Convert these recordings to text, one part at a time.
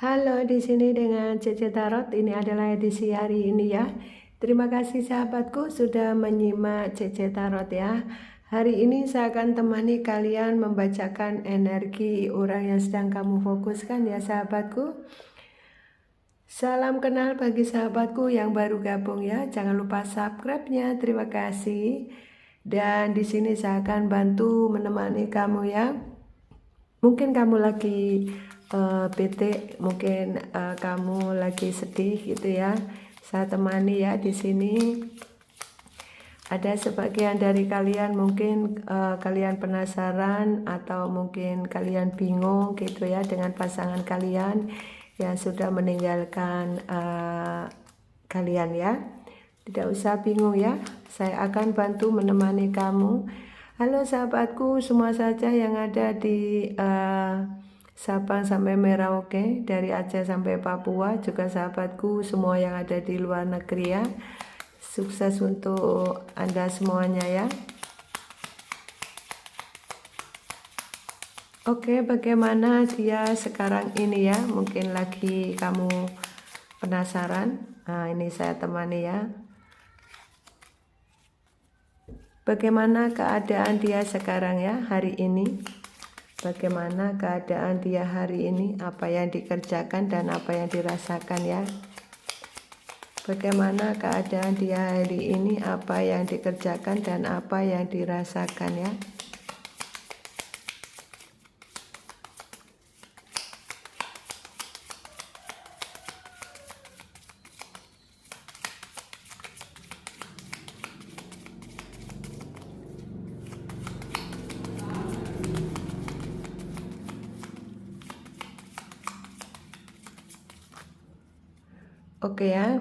Halo, di sini dengan Cece Tarot. Ini adalah edisi hari ini ya. Terima kasih sahabatku sudah menyimak Cece Tarot ya. Hari ini saya akan temani kalian membacakan energi orang yang sedang kamu fokuskan ya sahabatku. Salam kenal bagi sahabatku yang baru gabung ya. Jangan lupa subscribe-nya. Terima kasih. Dan di sini saya akan bantu menemani kamu ya. Mungkin kamu lagi bete, mungkin kamu lagi sedih gitu ya. Saya temani ya di sini. Ada sebagian dari kalian mungkin kalian penasaran atau mungkin kalian bingung gitu ya dengan pasangan kalian yang sudah meninggalkan kalian ya. Tidak usah bingung ya. Saya akan bantu menemani kamu. Halo sahabatku semua saja yang ada di Sabang sampai Merauke, dari Aceh sampai Papua, juga sahabatku semua yang ada di luar negeri ya. Sukses untuk Anda semuanya ya. Oke, bagaimana dia sekarang ini ya? Mungkin lagi kamu penasaran. Nah, ini saya temani ya. Bagaimana keadaan dia sekarang ya hari ini? Bagaimana keadaan dia hari ini? Apa yang dikerjakan dan apa yang dirasakan ya? Bagaimana keadaan dia hari ini? Apa yang dikerjakan dan apa yang dirasakan ya? Oke ya.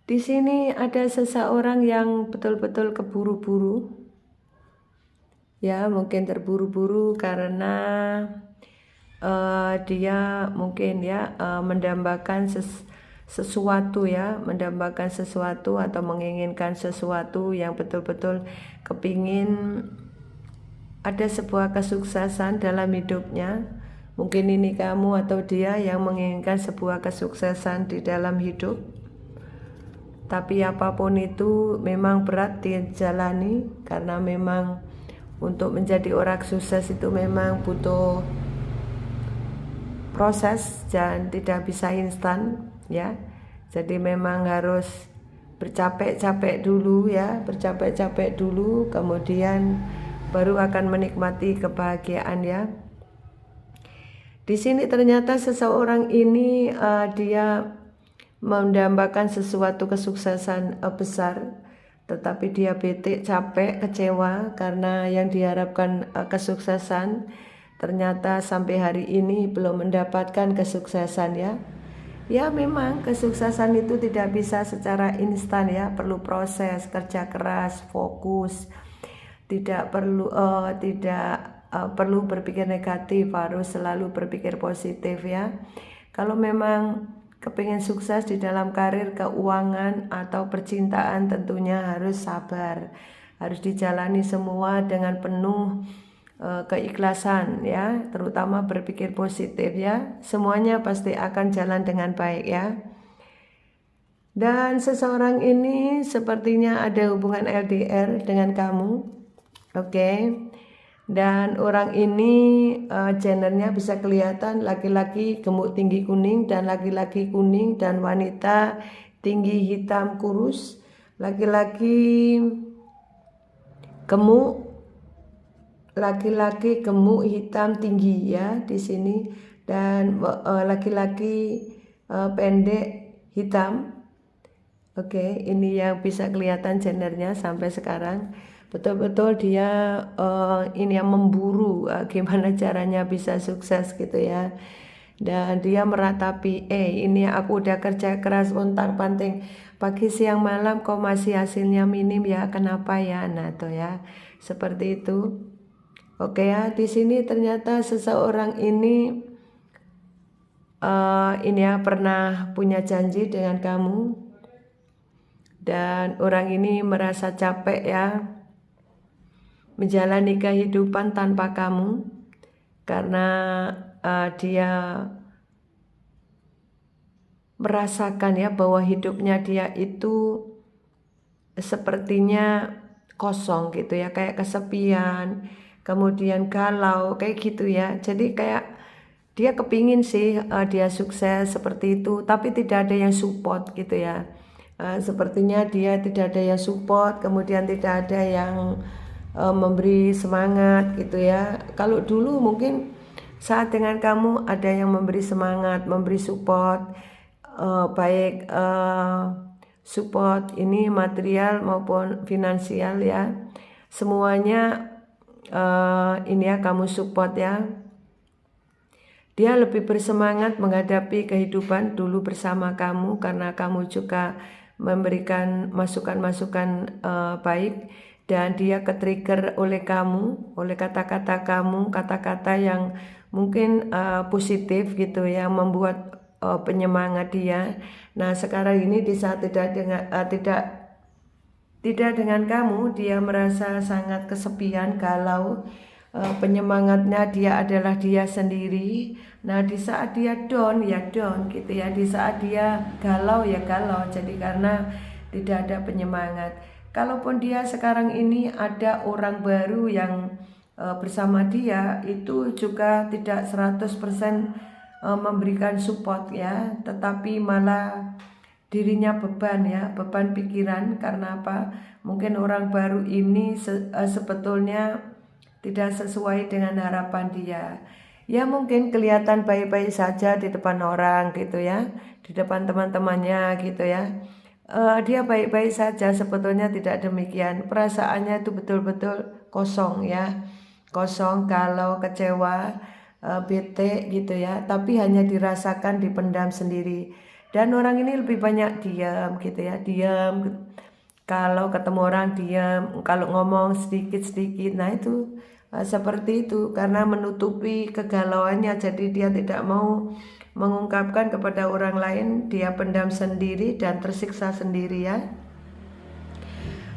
Di sini ada seseorang yang betul-betul keburu-buru. Ya, mungkin terburu-buru karena dia mungkin ya mendambakan sesuatu ya, mendambakan sesuatu atau menginginkan sesuatu yang betul-betul kepingin ada sebuah kesuksesan dalam hidupnya. Mungkin ini kamu atau dia yang menginginkan sebuah kesuksesan di dalam hidup. Tapi apapun itu memang berat dijalani, karena memang untuk menjadi orang sukses itu memang butuh proses dan tidak bisa instan ya. Jadi memang harus bercapek-capek dulu ya, bercapek-capek dulu, kemudian baru akan menikmati kebahagiaan ya. Di sini ternyata seseorang ini dia mendambakan sesuatu kesuksesan besar, tetapi dia bete, capek, kecewa karena yang diharapkan kesuksesan ternyata sampai hari ini belum mendapatkan kesuksesan ya. Ya memang kesuksesan itu tidak bisa secara instan ya, perlu proses, kerja keras, fokus. Tidak perlu berpikir negatif, harus selalu berpikir positif ya. Kalau memang kepingin sukses di dalam karir, keuangan, atau percintaan, tentunya harus sabar, harus dijalani semua dengan penuh keikhlasan ya, terutama berpikir positif ya. Semuanya pasti akan jalan dengan baik ya. Dan seseorang ini sepertinya ada hubungan LDR dengan kamu. Oke. Dan orang ini gendernya bisa kelihatan laki-laki gemuk tinggi kuning dan laki-laki kuning, dan wanita tinggi hitam kurus, laki-laki gemuk, laki-laki gemuk hitam tinggi ya di sini, dan laki-laki pendek hitam. Oke, ini yang bisa kelihatan gendernya sampai sekarang. Betul-betul dia ini yang memburu gimana caranya bisa sukses gitu ya. Dan dia meratapi, ini aku udah kerja keras untang-panting pagi siang malam kok masih hasilnya minim ya, kenapa ya? Nah tuh ya, seperti itu. Oke ya, di sini ternyata seseorang ini ya pernah punya janji dengan kamu. Dan orang ini merasa capek ya menjalani kehidupan tanpa kamu. karena dia merasakan ya bahwa hidupnya dia itu sepertinya kosong gitu ya, kayak kesepian, kemudian galau kayak gitu ya. Jadi kayak dia kepingin sih dia sukses seperti itu, tapi tidak ada yang support gitu ya. Sepertinya dia tidak ada yang support, kemudian tidak ada yang memberi semangat gitu ya. Kalau dulu mungkin saat dengan kamu ada yang memberi semangat, memberi support, baik support ini material maupun finansial ya, semuanya ini ya kamu support ya. Dia lebih bersemangat menghadapi kehidupan dulu bersama kamu karena kamu juga memberikan masukan-masukan baik, dan dia ke-trigger oleh kamu, oleh kata-kata kamu, kata-kata yang mungkin positif gitu yang membuat penyemangat dia. Nah sekarang ini di saat tidak dengan kamu, dia merasa sangat kesepian, galau. Penyemangatnya dia adalah dia sendiri. Nah di saat dia down ya down gitu ya, di saat dia galau ya galau. Jadi karena tidak ada penyemangat. Kalaupun dia sekarang ini ada orang baru yang bersama dia, itu juga tidak 100% memberikan support ya, tetapi malah dirinya beban ya, beban pikiran. Karena apa? Mungkin orang baru ini sebetulnya tidak sesuai dengan harapan dia. Ya mungkin kelihatan baik-baik saja di depan orang gitu ya, di depan teman-temannya gitu ya. Dia baik-baik saja, sebetulnya tidak demikian. Perasaannya itu betul-betul kosong ya, kosong, galau, kecewa, bete gitu ya. Tapi hanya dirasakan, dipendam sendiri. Dan orang ini lebih banyak diam gitu ya, diam. Kalau ketemu orang diam, kalau ngomong sedikit-sedikit. Nah itu seperti itu karena menutupi kegalauannya. Jadi dia tidak mau mengungkapkan kepada orang lain, dia pendam sendiri dan tersiksa sendiri ya.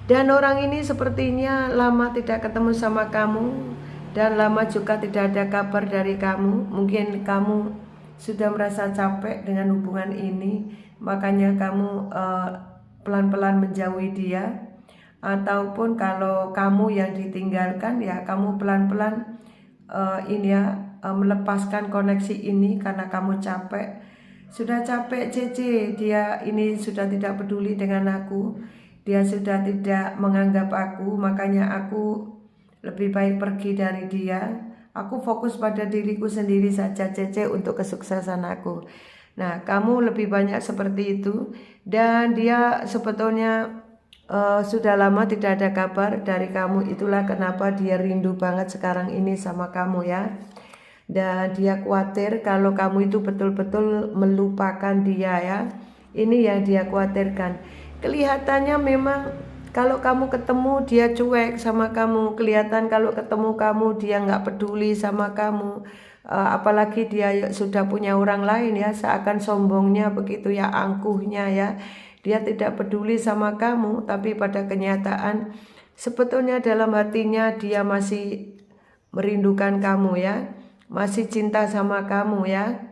Dan orang ini sepertinya lama tidak ketemu sama kamu, dan lama juga tidak ada kabar dari kamu. Mungkin kamu sudah merasa capek dengan hubungan ini, makanya kamu pelan-pelan menjauhi dia. Ataupun kalau kamu yang ditinggalkan ya kamu pelan-pelan ini ya melepaskan koneksi ini karena kamu capek. Sudah capek Cece, dia ini sudah tidak peduli dengan aku, dia sudah tidak menganggap aku, makanya aku lebih baik pergi dari dia. Aku fokus pada diriku sendiri saja Cece untuk kesuksesan aku. Nah kamu lebih banyak seperti itu, dan dia sebetulnya sudah lama tidak ada kabar dari kamu. Itulah kenapa dia rindu banget sekarang ini sama kamu ya. Dan dia khawatir kalau kamu itu betul-betul melupakan dia ya. Ini yang dia khawatirkan. Kelihatannya memang kalau kamu ketemu dia cuek sama kamu. Kelihatan kalau ketemu kamu dia nggak peduli sama kamu. Apalagi dia sudah punya orang lain ya, seakan sombongnya begitu ya, angkuhnya ya. Dia tidak peduli sama kamu, tapi pada kenyataan sebetulnya dalam hatinya dia masih merindukan kamu ya, masih cinta sama kamu ya.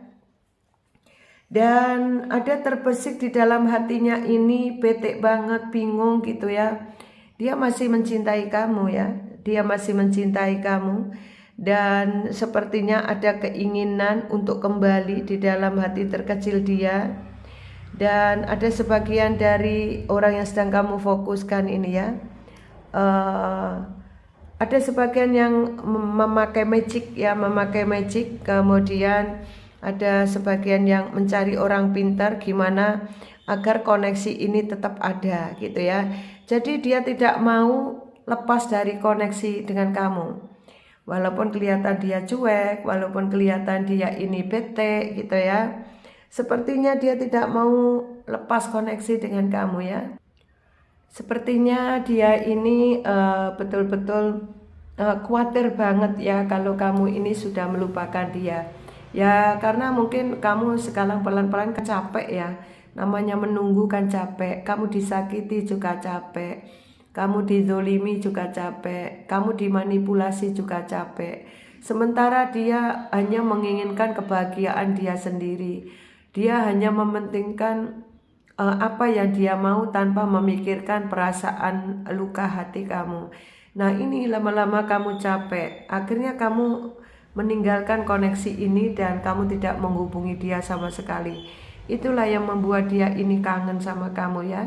Dan ada terbesit di dalam hatinya ini, bete banget, bingung gitu ya. Dia masih mencintai kamu ya, dia masih mencintai kamu. Dan sepertinya ada keinginan untuk kembali di dalam hati terkecil dia. Dan ada sebagian dari orang yang sedang kamu fokuskan ini ya, ada sebagian yang memakai magic ya, memakai magic. Kemudian ada sebagian yang mencari orang pintar gimana agar koneksi ini tetap ada gitu ya. Jadi dia tidak mau lepas dari koneksi dengan kamu. Walaupun kelihatan dia cuek, walaupun kelihatan dia ini bete gitu ya. Sepertinya dia tidak mau lepas koneksi dengan kamu ya. Sepertinya dia ini betul-betul khawatir banget ya kalau kamu ini sudah melupakan dia. Ya karena mungkin kamu sekarang pelan-pelan capek ya. Namanya menunggu kan capek. Kamu disakiti juga capek. Kamu dizolimi juga capek. Kamu dimanipulasi juga capek. Sementara dia hanya menginginkan kebahagiaan dia sendiri. Dia hanya mementingkan apa yang dia mau tanpa memikirkan perasaan luka hati kamu. Nah, ini lama-lama kamu capek. Akhirnya kamu meninggalkan koneksi ini dan kamu tidak menghubungi dia sama sekali. Itulah yang membuat dia ini kangen sama kamu ya.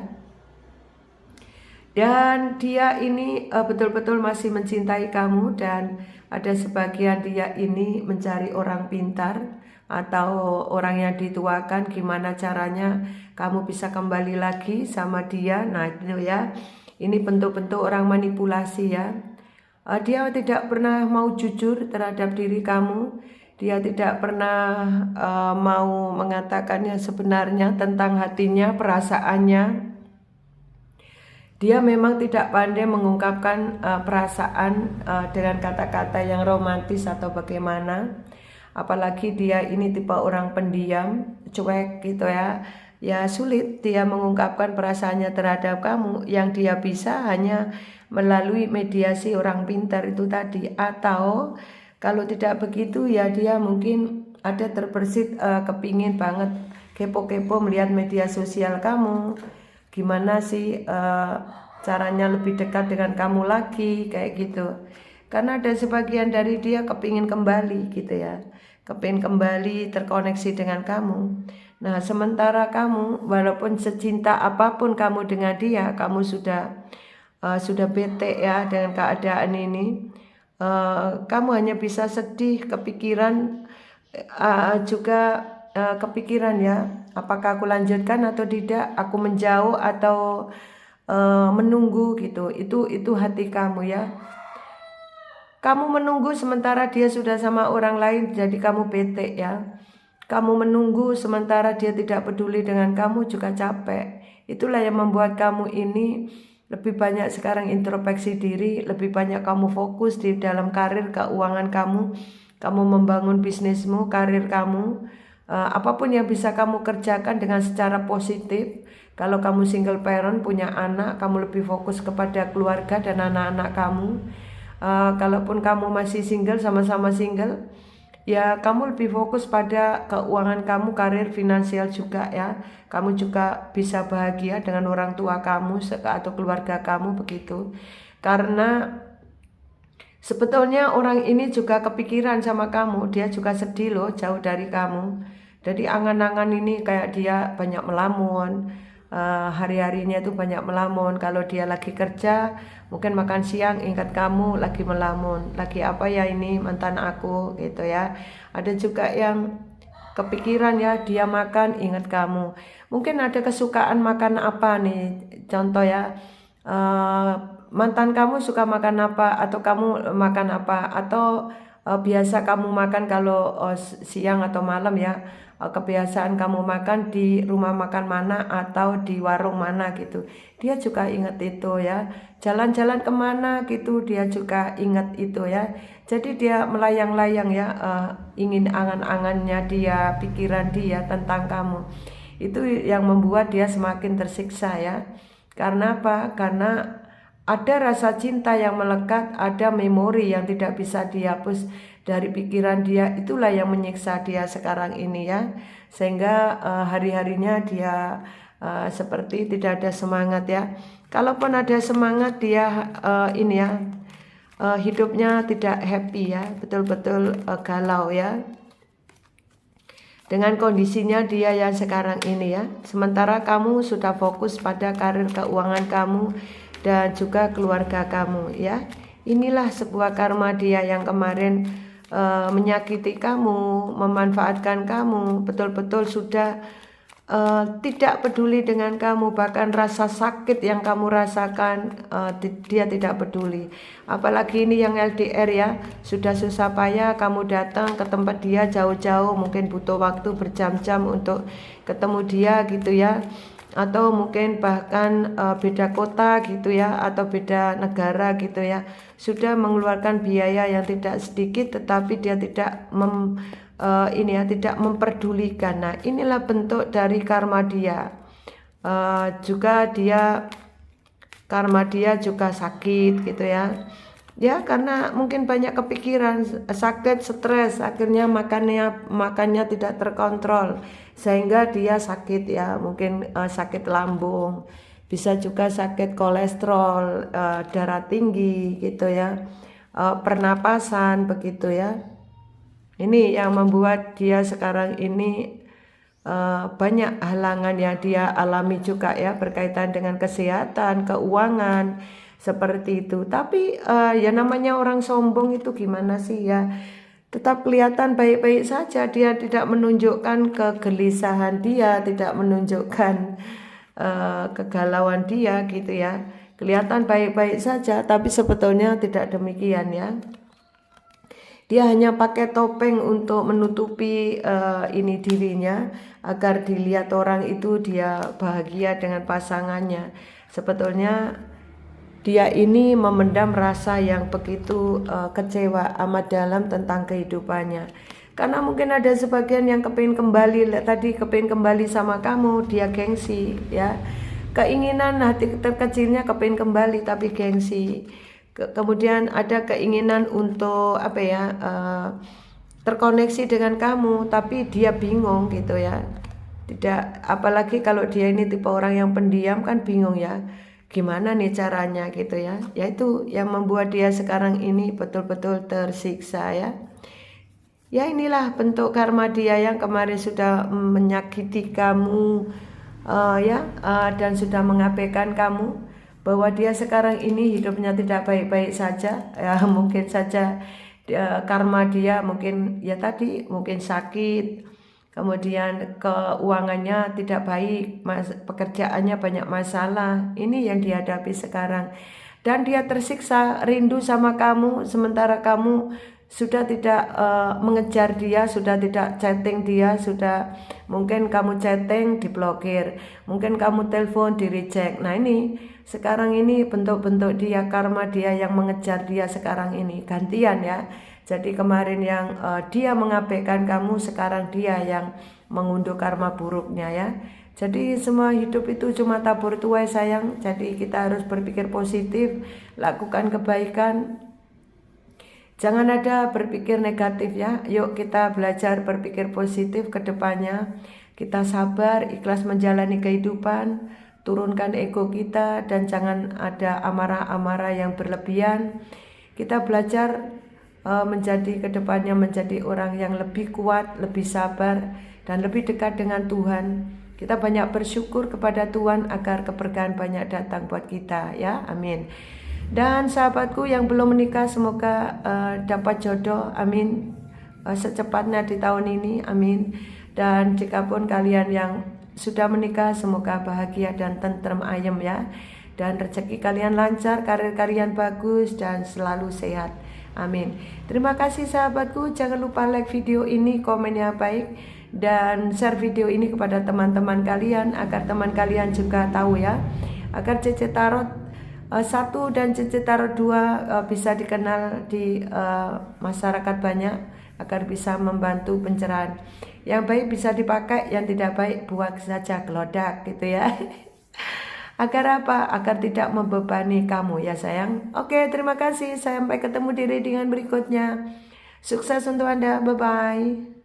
Dan dia ini betul-betul masih mencintai kamu, dan ada sebagian dia ini mencari orang pintar atau orang yang dituakan, gimana caranya kamu bisa kembali lagi sama dia. Nah itu ya, ini bentuk-bentuk orang manipulasi ya. Dia tidak pernah mau jujur terhadap diri kamu. Dia tidak pernah mau mengatakan yang sebenarnya tentang hatinya, perasaannya. Dia memang tidak pandai mengungkapkan perasaan dengan kata-kata yang romantis atau bagaimana. Apalagi dia ini tipe orang pendiam, cuek gitu ya. Ya sulit dia mengungkapkan perasaannya terhadap kamu. Yang dia bisa hanya melalui mediasi orang pintar itu tadi. Atau kalau tidak begitu ya dia mungkin ada terbersit kepingin banget kepo-kepo melihat media sosial kamu. Gimana sih caranya lebih dekat dengan kamu lagi, kayak gitu. Karena ada sebagian dari dia kepingin kembali gitu ya, kepingin kembali terkoneksi dengan kamu. Nah sementara kamu walaupun secinta apapun kamu dengan dia, kamu sudah bete ya dengan keadaan ini. Kamu hanya bisa sedih, kepikiran, juga kepikiran ya, apakah aku lanjutkan atau tidak, aku menjauh atau menunggu gitu. Itu hati kamu ya. Kamu menunggu sementara dia sudah sama orang lain, jadi kamu bete ya. Kamu menunggu sementara dia tidak peduli dengan kamu, juga capek. Itulah yang membuat kamu ini lebih banyak sekarang introspeksi diri, lebih banyak kamu fokus di dalam karir, keuangan kamu membangun bisnismu, karir kamu, apapun yang bisa kamu kerjakan dengan secara positif. Kalau kamu single parent, punya anak, kamu lebih fokus kepada keluarga dan anak-anak kamu. Kalaupun kamu masih single, sama-sama single, ya kamu lebih fokus pada keuangan kamu, karir, finansial juga ya. Kamu juga bisa bahagia dengan orang tua kamu atau keluarga kamu begitu. Karena sebetulnya orang ini juga kepikiran sama kamu, dia juga sedih loh jauh dari kamu. Jadi angan-angan ini kayak dia banyak melamun, hari-harinya itu banyak melamun. Kalau dia lagi kerja, mungkin makan siang ingat kamu lagi melamun, lagi apa ya ini mantan aku gitu ya. Ada juga yang kepikiran ya, dia makan ingat kamu. Mungkin ada kesukaan makan apa nih, contoh ya, mantan kamu suka makan apa atau kamu makan apa, atau biasa kamu makan kalau siang atau malam ya, kebiasaan kamu makan di rumah makan mana atau di warung mana gitu. Dia juga ingat itu ya. Jalan-jalan kemana gitu dia juga ingat itu ya. Jadi dia melayang-layang ya, ingin angan-angannya dia, pikiran dia tentang kamu. Itu yang membuat dia semakin tersiksa ya. Karena apa? Karena ada rasa cinta yang melekat, ada memori yang tidak bisa dihapus dari pikiran dia. Itulah yang menyiksa dia sekarang ini ya. Sehingga hari-harinya dia seperti tidak ada semangat ya. Kalaupun ada semangat dia ini ya, hidupnya tidak happy ya, betul-betul galau ya dengan kondisinya dia yang sekarang ini ya. Sementara kamu sudah fokus pada karir, keuangan kamu dan juga keluarga kamu ya. Inilah sebuah karma dia yang kemarin menyakiti kamu, memanfaatkan kamu, betul-betul sudah tidak peduli dengan kamu. Bahkan rasa sakit yang kamu rasakan dia tidak peduli. Apalagi ini yang LDR ya, sudah susah payah kamu datang ke tempat dia jauh-jauh, mungkin butuh waktu berjam-jam untuk ketemu dia gitu ya, atau mungkin bahkan beda kota gitu ya, atau beda negara gitu ya. Sudah mengeluarkan biaya yang tidak sedikit, tetapi dia tidak tidak memperdulikan. Nah inilah bentuk dari karma dia. Juga karma dia juga sakit gitu ya. Ya, karena mungkin banyak kepikiran, sakit, stres, akhirnya makannya tidak terkontrol sehingga dia sakit ya, mungkin sakit lambung, bisa juga sakit kolesterol, darah tinggi gitu ya, pernapasan begitu ya. Ini yang membuat dia sekarang ini banyak halangan yang dia alami juga ya, berkaitan dengan kesehatan, keuangan seperti itu. Tapi ya namanya orang sombong itu gimana sih ya, tetap kelihatan baik-baik saja, dia tidak menunjukkan kegelisahan, dia tidak menunjukkan kegalauan dia gitu ya, kelihatan baik-baik saja tapi sebetulnya tidak demikian ya. Dia hanya pakai topeng untuk menutupi ini dirinya agar dilihat orang itu dia bahagia dengan pasangannya. Sebetulnya dia ini memendam rasa yang begitu kecewa amat dalam tentang kehidupannya. Karena mungkin ada sebagian yang kepingin kembali, tadi kepingin kembali sama kamu, dia gengsi ya. Keinginan hati terkecilnya kepingin kembali tapi gengsi. Kemudian ada keinginan untuk apa ya, terkoneksi dengan kamu tapi dia bingung gitu ya. Tidak, apalagi kalau dia ini tipe orang yang pendiam kan bingung ya, gimana nih caranya gitu ya. Yaitu yang membuat dia sekarang ini betul-betul tersiksa ya. Ya inilah bentuk karma dia yang kemarin sudah menyakiti kamu dan sudah mengabaikan kamu, bahwa dia sekarang ini hidupnya tidak baik-baik saja ya. Mungkin saja karma dia mungkin ya tadi mungkin sakit, kemudian keuangannya tidak baik, pekerjaannya banyak masalah, ini yang dihadapi sekarang. Dan dia tersiksa rindu sama kamu, sementara kamu sudah tidak mengejar dia, sudah tidak chatting dia, sudah mungkin kamu chatting diblokir, mungkin kamu telepon di reject. Nah ini sekarang ini bentuk-bentuk dia, karma dia yang mengejar dia sekarang ini, gantian ya. Jadi kemarin yang dia mengabaikan kamu, sekarang dia yang mengunduh karma buruknya ya. Jadi semua hidup itu cuma tabur tuai sayang. Jadi kita harus berpikir positif, lakukan kebaikan. Jangan ada berpikir negatif ya. Yuk kita belajar berpikir positif ke depannya. Kita sabar, ikhlas menjalani kehidupan, turunkan ego kita dan jangan ada amarah-amarah yang berlebihan. Kita belajar menjadi kedepannya menjadi orang yang lebih kuat, lebih sabar dan lebih dekat dengan Tuhan. Kita banyak bersyukur kepada Tuhan agar keberkahan banyak datang buat kita ya. Amin. Dan sahabatku yang belum menikah semoga dapat jodoh, amin, secepatnya di tahun ini, amin. Dan jikapun kalian yang sudah menikah semoga bahagia dan tentrem ayem ya. Dan rezeki kalian lancar, karir kalian bagus dan selalu sehat, amin. Terima kasih sahabatku, jangan lupa like video ini, komennya baik, dan share video ini kepada teman-teman kalian agar teman kalian juga tahu ya, agar CC Tarot 1 dan CC Tarot 2 bisa dikenal di masyarakat banyak, agar bisa membantu pencerahan. Yang baik bisa dipakai, yang tidak baik buang saja, gelodak gitu ya. Agar apa? Agar tidak membebani kamu ya sayang. Oke, terima kasih. Sampai ketemu di readingan berikutnya. Sukses untuk Anda. Bye-bye.